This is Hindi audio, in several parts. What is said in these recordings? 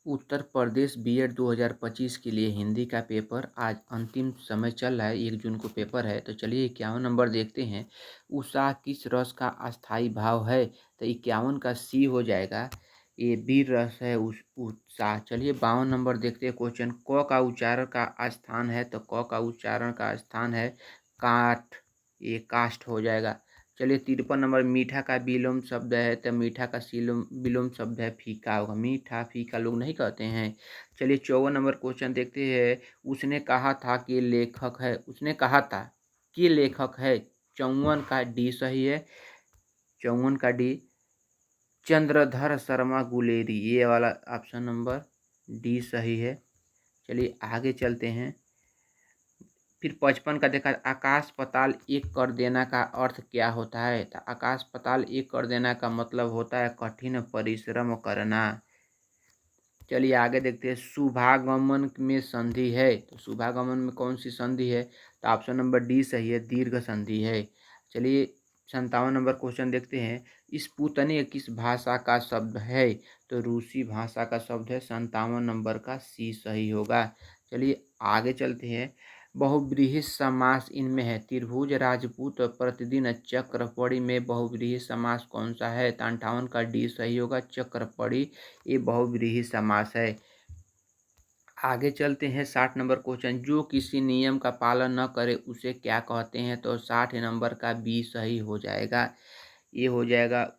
उत्तर प्रदेश बीएड 2025 के लिए हिंदी का पेपर आज अंतिम समय चल रहा है। 1 जून को पेपर है। तो चलिए 51 नंबर देखते हैं। उषा किस रस का अस्थाई भाव है? तो 51 का सी हो जाएगा। ये वीर रस है उत्साह। चलिए 52 नंबर देखते हैं क्वेश्चन। क का उच्चारण का स्थान है, तो क का उच्चारण का स्थान है काठ, ये काष्ठ हो जाएगा। चलिए 53 नंबर मीठा का विलोम शब्द है, तो मीठा का विलोम शब्द है फीका होगा। मीठा फीका लोग नहीं कहते हैं। चलिए 54 नंबर क्वेश्चन देखते हैं। उसने कहा था कि लेखक है, उसने कहा था कि लेखक है। 54 का डी सही है। 54 का डी। चंद्रधर शर्मा गुलेरी, ये वाला ऑप्शन नंबर डी सही है। चलिए आगे चलते हैं। फिर 55 का देखा, आकाश पताल एक कर देना का अर्थ क्या होता है? तो आकाश पताल एक कर देना का मतलब होता है कठिन परिश्रम करना। चलिए आगे देखते हैं। शुभागमन में संधि है, तो शुभागमन में कौन सी संधि है? तो ऑप्शन नंबर डी सही है, दीर्घ संधि है। चलिए 57 नंबर क्वेश्चन देखते हैं। स्पुतनिक किस भाषा का शब्द है? तो रूसी भाषा का शब्द है। 57 नंबर का सी सही होगा। चलिए आगे चलते हैं। बहुव्रीहि समास इनमें है। त्रिभुज, राजपूत, प्रतिदिन, चक्रपड़ी में बहुव्रीहि समास कौन सा है? तो 58 का डी सही होगा, चक्रपड़ी, ये बहुव्रीहि समास है। आगे चलते हैं 60 नंबर क्वेश्चन। जो किसी नियम का पालन न करे उसे क्या कहते हैं? तो 60 नंबर का बी सही हो जाएगा, ये हो जाएगा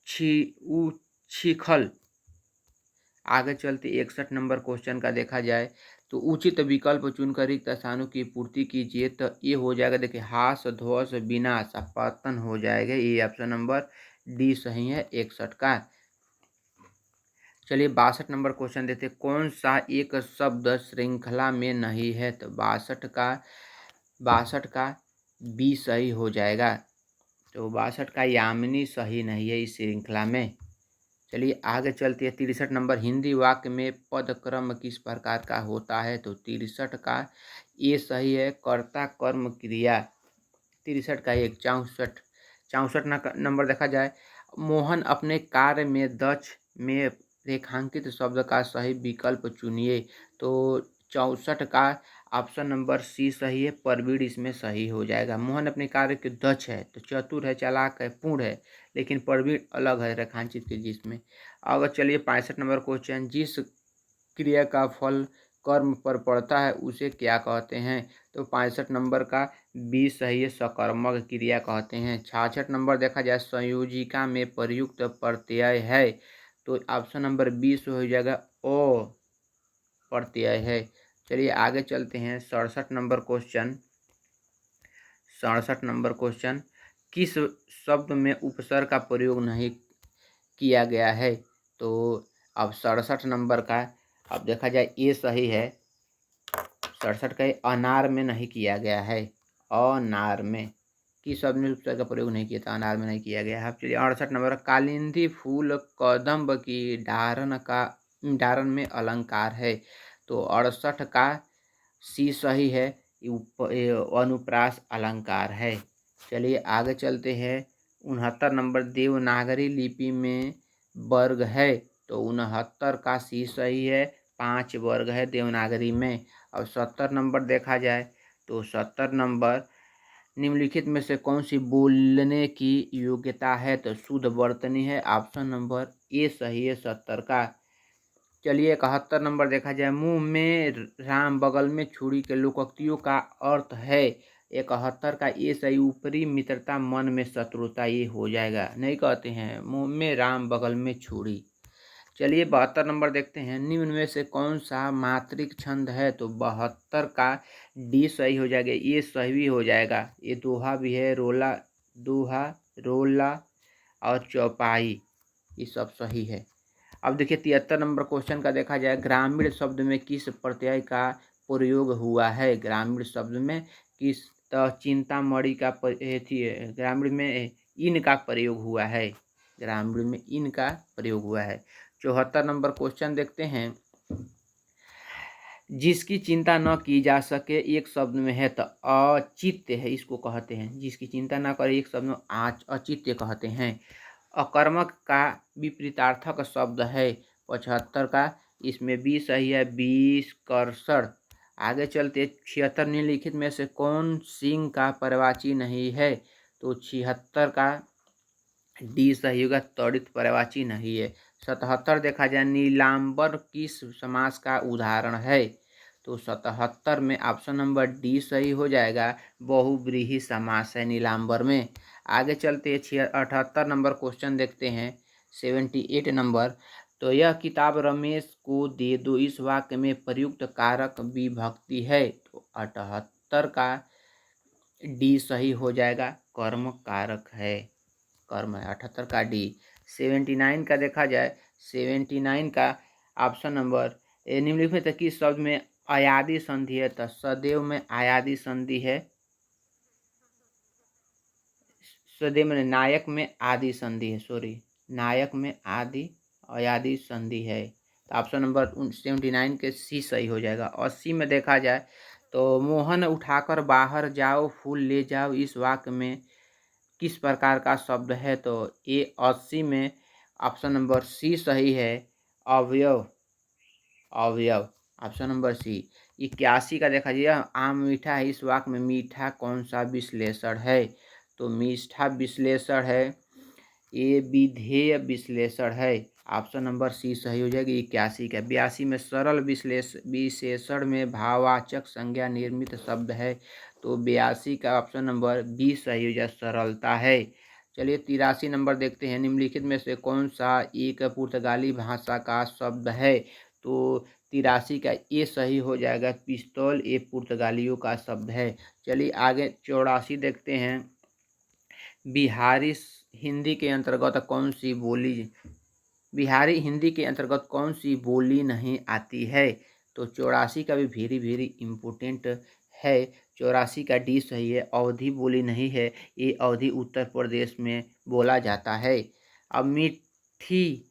उच्छिखल। आगे चलते 61 नंबर क्वेश्चन का देखा जाए तो उचित विकल्प चुनकर रिक्त स्थानों की पूर्ति कीजिए। तो ये हो जाएगा, देखिए हास, ध्वस, विनाश, पतन हो जाएगा। ये ऑप्शन नंबर डी सही है 61 का। चलिए 62 नंबर क्वेश्चन देते। कौन सा एक शब्द श्रृंखला में नहीं है? तो 62 का बी सही हो जाएगा। तो 62 का यामिनी सही नहीं है इस श्रृंखला में। चलिए आगे चलते हैं। 63 नंबर, हिंदी वाक्य में पद क्रम किस प्रकार का होता है? तो 63 का ये सही है, कर्ता कर्म क्रिया। 63 का 64 नंबर देखा जाए। मोहन अपने कार्य में दक्ष में रेखांकित शब्द का सही विकल्प चुनिए। तो 64 का ऑप्शन नंबर सी सही है, परवीर इसमें सही हो जाएगा। मोहन अपने कार्य के दक्ष है, तो चतुर है, चालाक है, पूर्ण है, लेकिन परवीर अलग है रेखांकित के जिसमें। अगर चलिए 65 नंबर क्वेश्चन। जिस क्रिया का फल कर्म पर पड़ता है उसे क्या कहते हैं? तो 65 नंबर का बी सही है, सकर्मक क्रिया कहते हैं। 66 नंबर देखा जाए, संयोजिका में प्रयुक्त प्रत्यय है, तो ऑप्शन नंबर बी से हो जाएगा, ओ प्रत्यय है। चलिए आगे चलते हैं। 67 नंबर क्वेश्चन। 67 नंबर क्वेश्चन, किस शब्द में उपसर्ग का प्रयोग नहीं किया गया है? तो अब 67 नंबर का अब देखा जाए ये सही है। 67 का अनार में नहीं किया गया है। अनार में किस शब्द में उपसर्ग का प्रयोग नहीं किया था? अनार में नहीं किया गया है। अब चलिए 68 नंबर, कालिंदी फूल कदम्ब की डारण में अलंकार है। तो 68 का सी सही है, ये अनुप्रास अलंकार है। चलिए आगे चलते हैं। 69 नंबर, देवनागरी लिपि में वर्ग है, तो 69 का सी सही है, 5 वर्ग है देवनागरी में। अब 70 नंबर देखा जाए तो 70 नंबर, निम्नलिखित में से कौन सी बोलने की योग्यता है? तो शुद्ध वर्तनी है, ऑप्शन नंबर ए सही है 70 का। चलिए 71 नंबर देखा जाए। मुंह में राम बगल में छुरी के लोकोक्तियों का अर्थ है। 71 का ये सही, ऊपरी मित्रता मन में शत्रुता, ये हो जाएगा। नहीं कहते हैं मुंह में राम बगल में छुरी। चलिए 72 नंबर देखते हैं। निम्न में से कौन सा मात्रिक छंद है? तो 72 का डी सही हो जाएगा, ये सही हो जाएगा। ये दोहा भी है, रोला, दोहा, रोला और चौपाई, ये सब सही है। अब देखिए 73 नंबर क्वेश्चन का देखा जाए। ग्रामीण शब्द में किस प्रत्यय का प्रयोग हुआ है? ग्रामीण शब्द में किस, तो चिंतामणि का ग्रामीण में इन का प्रयोग हुआ है। ग्रामीण में इन का प्रयोग हुआ है। 74 नंबर क्वेश्चन देखते हैं। जिसकी चिंता न की जा सके एक शब्द में है, तो औचित्य है, इसको कहते हैं। जिसकी चिंता न करे एक शब्द में औचित्य कहते हैं। अकर्मक का विपरीतार्थक शब्द है। 75 का इसमें बी सही है, 20 कर्षण। आगे चलते 76 निम्नलिखित में से कौन सिंह का पर्यायवाची नहीं है? तो 76 का डी सही होगा, त्वरित पर्यायवाची नहीं है। 77 देखा जाए नीलांबर किस समास का उदाहरण है? तो 77 में ऑप्शन नंबर डी सही हो जाएगा, बहुव्रीहि समास है नीलांबर में। आगे चलते 78 नंबर क्वेश्चन देखते हैं, 78 नंबर। तो यह किताब रमेश को दे दो, इस वाक्य में प्रयुक्त कारक विभक्ति है। तो 78 का डी सही हो जाएगा, कर्म कारक है, कर्म है 78 का डी। 79 का देखा जाए, 79 का ऑप्शन नंबर निम्नलिखित में किस शब्द में अयादि संधि है? तो सदैव में अयादि संधि है, सदैव में नायक में आदि संधि है, सॉरी नायक में आदि अयादि संधि है। तो ऑप्शन नंबर 79 के सी सही हो जाएगा। 80 में देखा जाए तो मोहन उठाकर बाहर जाओ, फूल ले जाओ, इस वाक्य में किस प्रकार का शब्द है? तो ये 80 में ऑप्शन नंबर सी सही है, अवयव, अवयव, ऑप्शन नंबर सी। 81 का देखा जाए आम मीठा है, इस वाक्य में मीठा कौन सा विश्लेषण है? तो मीठा विश्लेषण है, ये विधेय विश्लेषण है, ऑप्शन नंबर सी सही हो जाएगी 81 का। 82 में सरल विशेषण में भाववाचक संज्ञा निर्मित शब्द है, तो 82 का ऑप्शन नंबर बी सही हो जाए, सरलता है। चलिए 83 नंबर देखते हैं, निम्नलिखित में से कौन सा एक पुर्तगाली भाषा का शब्द है? तो 83 का ये सही हो जाएगा, पिस्तौल ये पुर्तगालियों का शब्द है। चलिए आगे 84 देखते हैं, बिहारी हिंदी के अंतर्गत कौन सी बोली, बिहारी हिंदी के अंतर्गत कौन सी बोली नहीं आती है? तो 84 का भी वेरी वेरी इम्पोर्टेंट है, 84 का डी सही है, अवधी बोली नहीं है, ये अवधी उत्तर प्रदेश में बोला जाता है। अब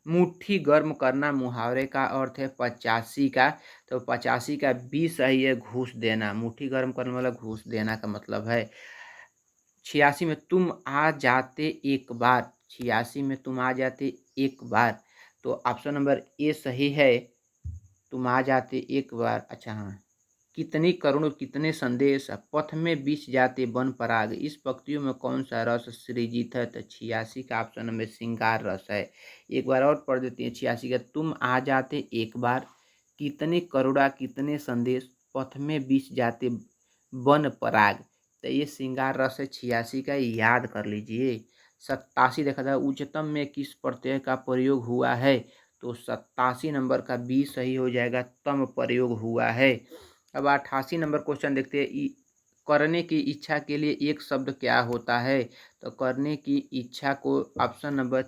मुट्ठी गर्म करना मुहावरे का अर्थ है 85 का, तो 85 का बी सही है, घूस देना, मुट्ठी गर्म करने वाला घूस देना का मतलब है। 86 में तुम आ जाते एक बार, 86 में तुम आ जाते एक बार, तो ऑप्शन नंबर ए सही है, तुम आ जाते एक बार। अच्छा हाँ, कितनी करुण कितने संदेश, पथ में बिछ जाते वन पराग, इस पंक्तियों में कौन सा रस सृजित है? तो 86 का ऑप्शन नंबर श्रृंगार रस है। एक बार और पढ़ देते हैं, 86 का तुम आ जाते एक बार, कितने करुणा कितने संदेश, पथ में बिछ जाते वन पराग, तो ये श्रृंगार रस है 86 का, याद कर लीजिए। 87 देखा था उच्चतम में किस प्रत्यय का प्रयोग हुआ है? तो 87 नंबर का बी सही हो जाएगा, तम प्रयोग हुआ है। अब 88 नंबर क्वेश्चन देखते हैं, करने की इच्छा के लिए एक शब्द क्या होता है? तो करने की इच्छा को ऑप्शन नंबर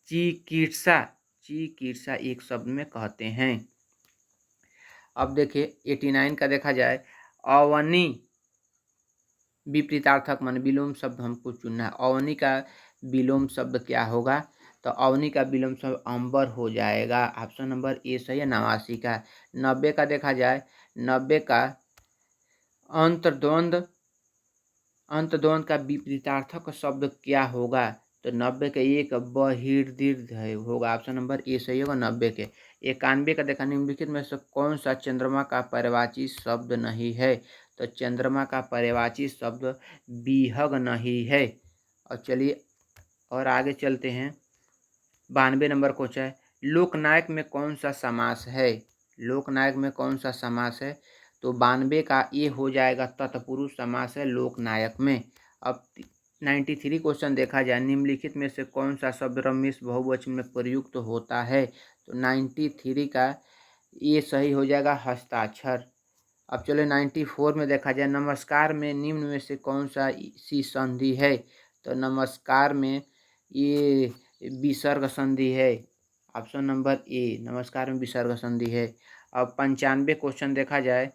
चिकित्सा, चिकित्सा एक शब्द में कहते हैं। अब देखिए 89 का देखा जाए, अवनी विपरीतार्थक मान विलोम शब्द हमको चुनना है, अवनी का विलोम शब्द क्या होगा? तो अवनी का विलोम शब्द अंबर हो जाएगा, ऑप्शन नंबर ए सही है, 89 का। 90 का देखा जाए, 90 का अंतर्द्वंद, अंतद्वंद का विपरीतार्थक शब्द क्या होगा? तो 90 का एक बहिर्दीर्घ है होगा, ऑप्शन नंबर ए सही होगा 90 के। 91 का देखा निम्नलिखित में से कौन सा चंद्रमा का पर्यायवाची शब्द नहीं है? तो चंद्रमा का पर्यायवाची शब्द बीहग नहीं है। और चलिए और आगे चलते हैं, 92 नंबर क्वेश्चन है, लोकनायक में कौन सा समास है? लोकनायक में कौन सा समास है? तो 92 का ये हो जाएगा, तत्पुरुष समास है लोकनायक में। अब 93 क्वेश्चन देखा जाए, निम्नलिखित में से कौन सा शब्द रमेश बहुवचन में प्रयुक्त होता है? तो 93 का ये सही हो जाएगा, हस्ताक्षर। अब चले 94 में देखा जाए, नमस्कार में निम्न में से कौन सा सी संधि है? तो नमस्कार में ये विसर्ग संधि है, ऑप्शन नंबर ए, नमस्कार में विसर्ग संधि है। अब 95 क्वेश्चन देखा जाए,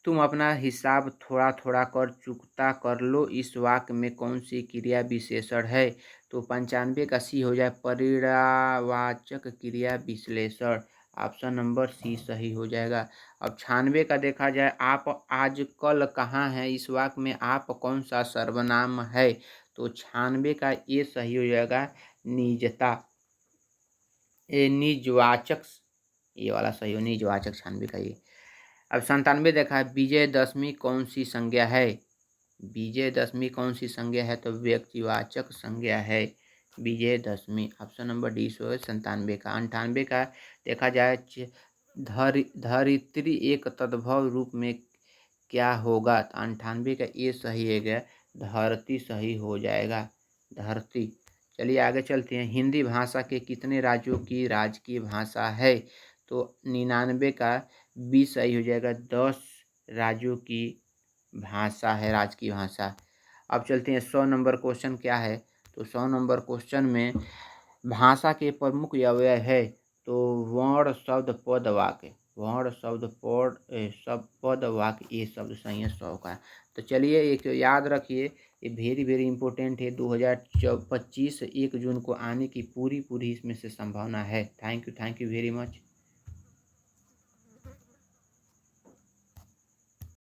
तुम अपना हिसाब थोड़ा थोड़ा कर चुकता कर लो, इस वाक्य में कौन सी क्रिया विशेषण है? तो 95 का सी हो जाए, परिणामवाचक क्रिया विश्लेषण, ऑप्शन नंबर सी सही हो जाएगा। अब 96 का देखा जाए, आप आज कल कहाँ हैं, इस वाक्य में आप कौन सा सर्वनाम है? तो 96 का ये सही हो जाएगा, निजता, ये निजवाचक ये वाला सही हो, निजवाचक छानबी का ये। अब 97 देखा है, विजयदशमी कौन सी संज्ञा है? विजयदशमी कौन सी संज्ञा है? तो व्यक्तिवाचक संज्ञा है Vijayadashami. Option number D so है 97 का। 98 का देखा जाए, धरित्री एक तद्भव रूप में क्या होगा? तो 98 का ये सही है गया, धरती सही हो जाएगा, धरती। चलिए आगे चलते हैं। हिंदी भाषा के कितने राज्यों की राजकीय भाषा है? तो 99 का बी सही हो जाएगा, 10 राज्यों की भाषा है राजकीय भाषा। अब चलते हैं 100 नंबर क्वेश्चन क्या है? तो 100 नंबर क्वेश्चन में भाषा के प्रमुख अवयव है, तो वर्ण शब्द पद वाक्य। वर्ण शब्द पद वाक्य, ये शब्द सही है 100 का। तो चलिए एक याद रखिए, ये वेरी वेरी इंपॉर्टेंट है। 2025 1 जून को आने की पूरी इसमें से संभावना है। Thank you very much.